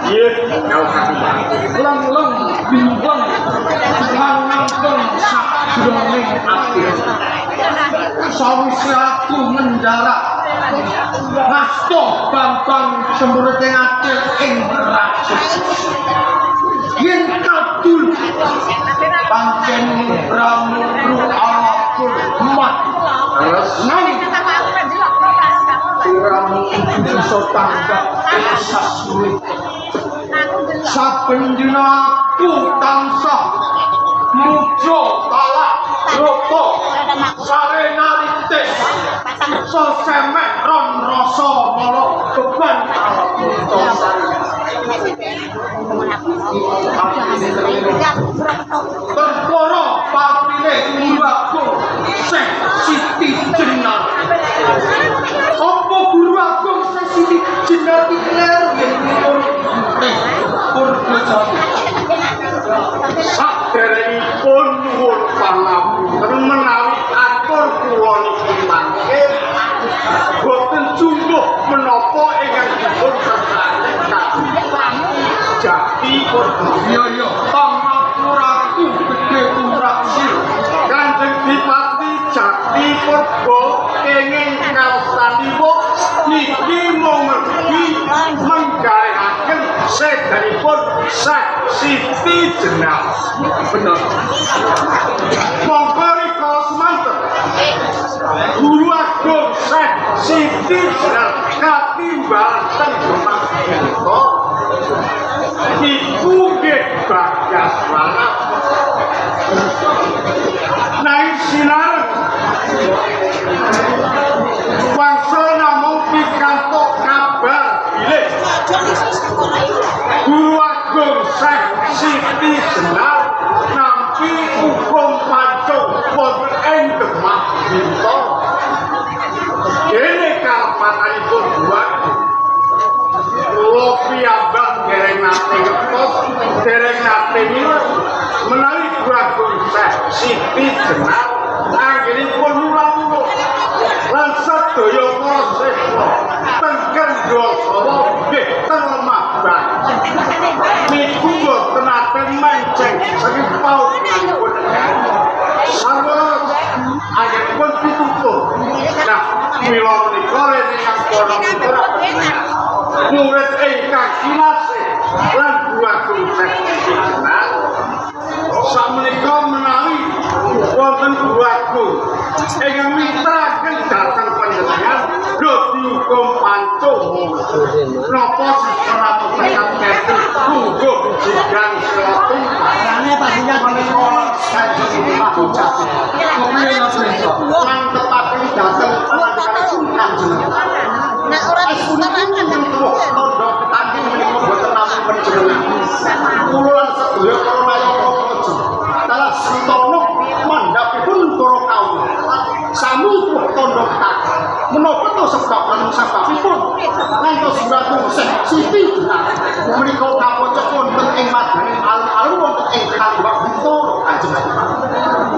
Iya, kau kaki leng-leng bimbang langangkeng sakjroning ati. Sawise aku mendarat ngasta Bambang Semruting Atil ing Raja. Yen kadul pancen Pramuru alapur mat. Nanging Piramu bisa tanggap sasuwit. Saben dina aku tansah muja talak rata sarena ritis sesemek ron rasa mala beban perkara patine guru Syekh Siti Jenar. Apa guru agung Syekh Siti Jenar iki kleru yen Purwojati. Saderengipun nuwun pangapunten menawi atur kula niki mangke boten jumbuh menapa ingkang dipun kersakaken kagem Jati Purwojati. Iya pangapuraku gedhe tumraksi Kanjeng Dipati Jati Purwojati kenging kaostanipun niki mung mergi menggaweaken sedanipun Syekh Siti Jenar. Bener. Monggo rika semanten. Guru Agung Syekh Siti Jenar katimbalan Demak menika iku nggih Bagas Warat. Nai sinar bangsa namung pikantuk kabar bilih Guru Agung Syekh Siti Jenar nampi hukum pancung wonten ing Demak menika. Dene karepatanipun buat kula piyambak dereng nate ngetos, dereng nate minut menawi Guru Agung Syekh Siti Jenar anggenipun mulang-mulung lan sedaya para siswa teng Gendhosawa nggih teng Lemah niku boten nate menceng saking pautanipun sarwa anggenipun pitutur. Nah, mila menika ingkang kono murid ingkang kinasih lan Guru Agung Syekh Siti Jenar sakmenika menawi wonten Guru Agung ingkang mitraken dhateng panjenengan lho dihukum pancung napa sisana tekan ketu monggo jigan selatu carane panjenengan menika Kanjeng Mahujati lan tepaken dhateng panjenengan nek ora disunatan kan tondo ketanding menika boten namung panjenengan kula lan sedaya para mayaka dalah sintono mandhapipun para kaum samu tondo ketanding menapa to sebabipun ngantos Guru Syekh Siti Jenar menika kapoco wonten ing madaning alun-alun wonten ing Kambang Bintoro Kanjeng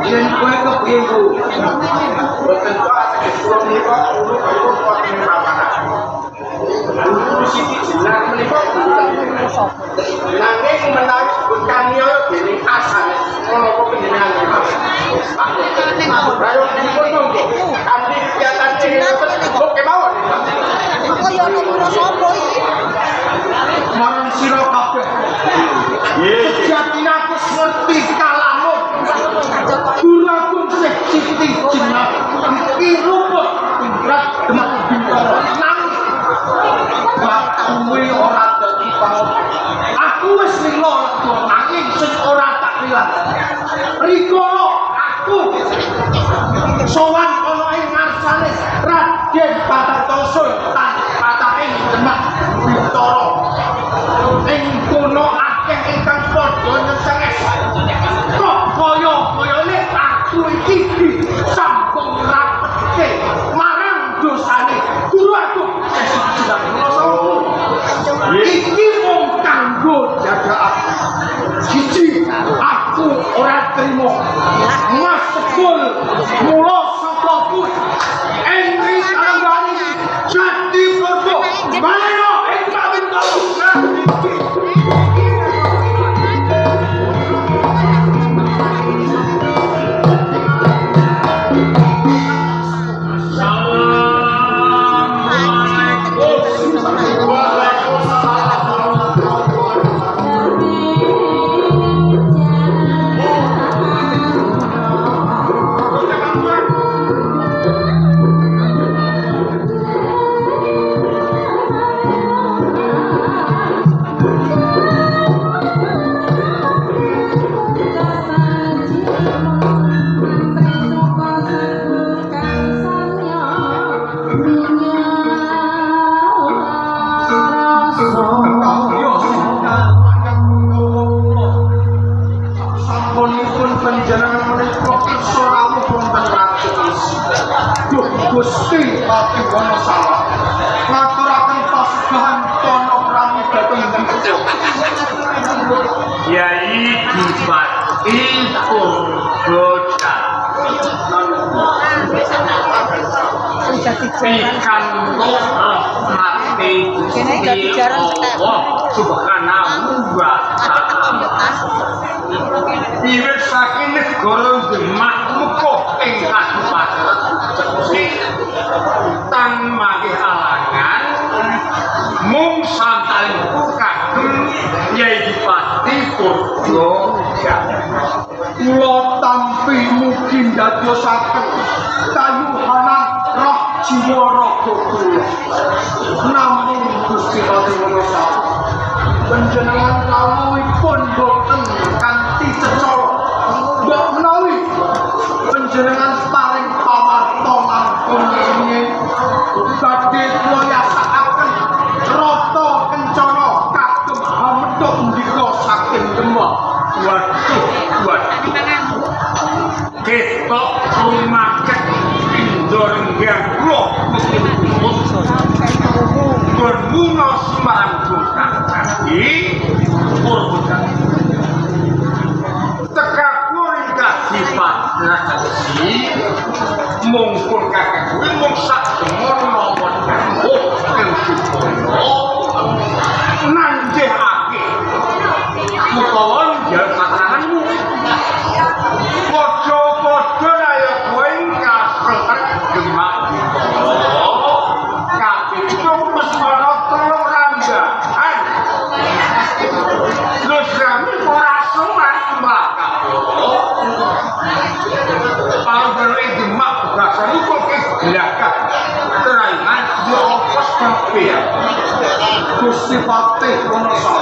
yen kowe kepiye Bu boten kok kula menika urip-urip wonten ing papanan Guru Siti Jenar menika nanging menawi bekaniya dening asane menapa panjenengan Rayo dipun monggo kanthi kegiatan kok kemawon kok ya ono sapa iki marang sira kabeh sejatine aku ngerti kalamun Guru Agung Syekh Siti Jenar iki rumput ingrat Demak Bintoro nang kuwi ora dadi pangono aku wis lila nanging sing ora tak lihat rikala aku sowan ana ing ngarsane Raden Bathara Sultan Pataking Demak Bintoro ing kono akeh ingkang padha nyentenges kok kaya-kayane aku iki disambung rapetke marang dosane Guru Agung iki mung kanggo jaga aku siji aku ora trimo mas sekul mula sapa pun ing tanggane Jati Yai Dipati Purgoda ikan rahmati Gusti Allah Subhanahu wa ta'ala wiwit saking negara Demak Mekuh ing Kabupaten Gresik tan mangke halangan mung santalipun kagem Yai Dipati Purgoda kula tampi mugi ndadosaken kayuhanan roh jiwa raga kula namung Gusti Pati Wonosa panjenengan kawuhipun boten kanthi cecala mbok menawi panjenengan paring pawarta langkung ingin badhe kula yasakaken rata kencana kagem hamethuk ndika saking Demak waduh ketok rumaket Indorenggang roh bermuna Semarang Kota kaki Purgoda tekak kuring kaki padrasi mungkul kakek kuwi mung sak demon nomor kanggo ing Supono nanjehake utawa njaluk keteranganmu padha-padha kaya kowe kasretan Demak kapitung wis ana 3 rambahan terus rame ora sowan mbakak panggono Demak rasane kok gelagah teraingan yo opos kabeh Gusti Pati Wonosa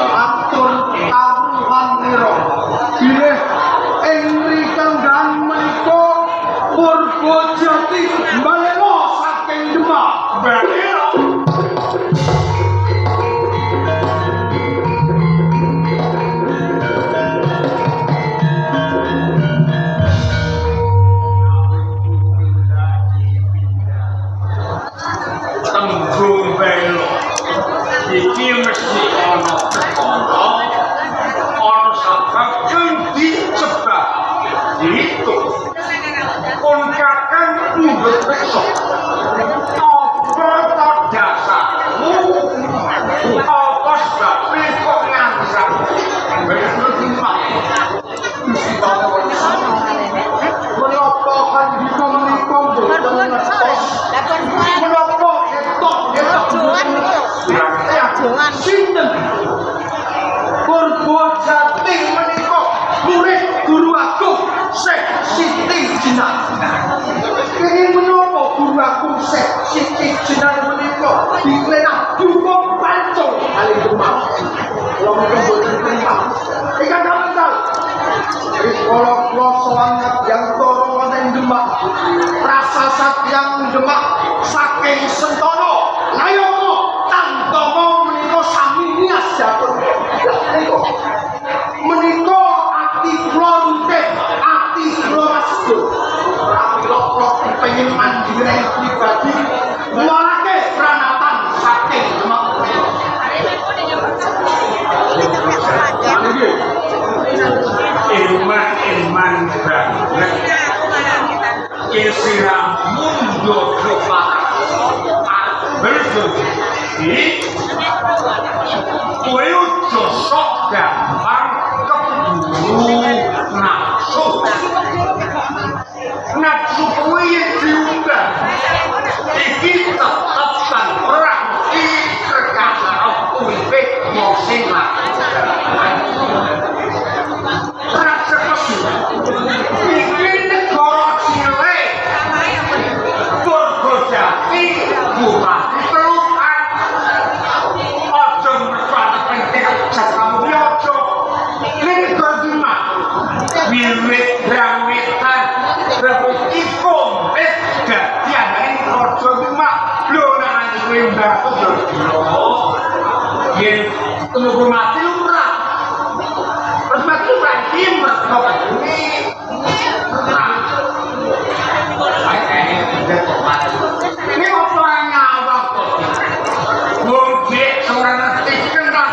atur kawruhan nira bilih ing rikandhan menika Purgojati balena saking Demak balena tembung belo iki mesti ana perkara ana sabab kang dicebak itu pun kakang mundur besok apa dasarmu apa sebabnya kok nganggap menapa kan dikomunikasi boten ngertos menapa ketok sinten Purgojati menika murid guru agung Syekh Siti Jenar kenging menapa guru agung Syekh Siti Jenar menika diklenah dukung pancung kalih Demak kula mboten terima ingkang kawentar rikala kula sowan Ngadyanto wonten Demak rasa satyang Demak saking Sentana Nayana Tantama menika sami nias jatuh menika ati kula rutin ati kula masjid rapila kula kepengin mandiri pribadi mulake pranatan saking Demak iman banget kesiram mundur kepak berjudi kowe ojo sok gampang keburu nafsu kowe yang diundang iki tetep tan perang iki terkadang kowe mau sing rasa kesu iki negara cilik Purgojati bupati telukan ojo merpati penting kamu ya ojo ini Demak wiwit brawitan rebuki kompet dadian ini ojo Demak lho nanti kowe mbakku lho yen tunggu mati lumrah terus mati lumrah iki mergo ini ini apa ngawak kok bongkek seorang ngerti kenal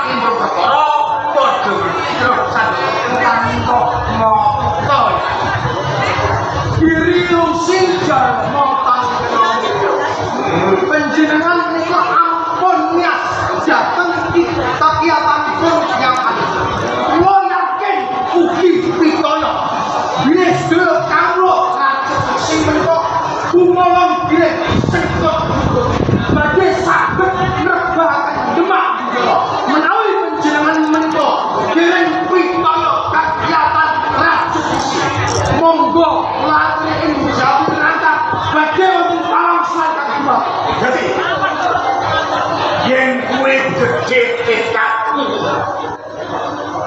tekadmu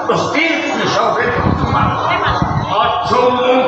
mesti bisa berkembang. Aja mung